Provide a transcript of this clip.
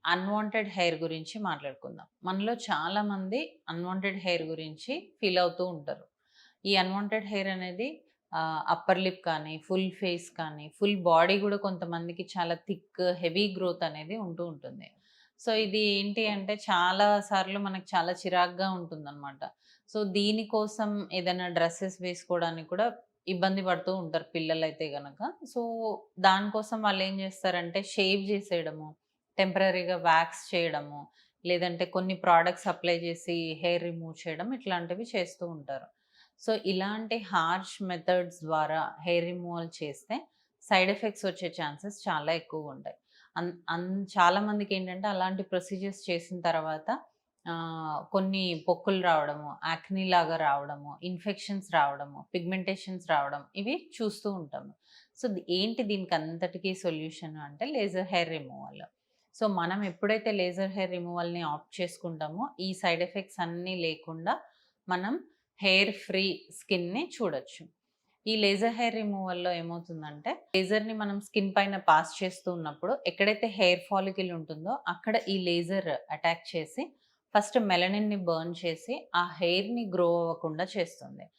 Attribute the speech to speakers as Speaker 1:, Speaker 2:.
Speaker 1: Unwanted hair గురించి మాట్లాడుకుందాం. మనలో చాలామంది అన్‌వాంటెడ్ హెయిర్ గురించి ఫీల్ అవుతూ ఉంటారు. ఈ అన్‌వాంటెడ్ హెయిర్ అనేది అప్పర్ లిప్ కానీ, ఫుల్ ఫేస్ కానీ, ఫుల్ బాడీ గూడా కొంతమందికి చాలా థిక్, హెవీ గ్రోత్ అనేది ఉంటూ ఉంటుంది. సో, ఇది ఏంటి అంటే చాలా సార్లు మనకు చాలా చిరాకుగా ఉంటుందనమాట. సో, దీనికోసం ఏదైనా డ్రెసెస్ వేసుకోవడానికి కూడా ఇబ్బంది పడుతూ ఉంటారు పిల్లలైతే గనక. సో, దానికోసం వాళ్ళేం జేస్తారంటే షేవ్ జేసేయడము, టెంపరరీగా వాక్స్ చేయడము, లేదంటే కొన్ని ప్రొడక్ట్స్ అప్లై చేసి హెయిర్ రిమూవ్ చేయడం ఇట్లాంటివి చేస్తూ ఉంటారు. సో, ఇలాంటి హార్ష్ మెథడ్స్ ద్వారా హెయిర్ రిమూవల్ చేస్తే సైడ్ ఎఫెక్ట్స్ వచ్చే ఛాన్సెస్ చాలా ఎక్కువుంటాయి. అన్ అన్ చాలా మందికేంటంటే అలాంటి ప్రొసీజర్స్ చేసిన తర్వాత కొన్ని పొక్కులు రావడము, యాక్నీ లాగా రావడము, ఇన్ఫెక్షన్స్ రావడము, పిగ్మెంటేషన్స్ రావడం ఇవి చూస్తూ ఉంటాము. సో, ఏంటి దీనికంతటికి సొల్యూషన్ అంటే లేజర్ హెయిర్ రిమూవల్. సో, మనం ఎప్పుడైతే లేజర్ హెయిర్ రిమూవల్‌ని ఆప్ట్ చేసుకుంటామో, ఈ సైడ్ ఎఫెక్ట్స్ అన్నీ లేకుండా మనం హెయిర్ ఫ్రీ స్కిన్‌ని చూడొచ్చు. ఈ లేజర్ హెయిర్ రిమూవల్‌లో ఏమవుతుందంటే, లేజర్‌ని మనం స్కిన్ పైన పాస్ చేస్తూ ఉన్నప్పుడు ఎక్కడైతే హెయిర్ ఫాలికల్ ఉంటుందో, అక్కడ ఈ లేజర్ అటాక్ చేసి ఫస్ట్ మెలనిన్‌ని బర్న్ చేసి, ఆ హెయిర్‌ని గ్రో అవ్వకుండా చేస్తుంది.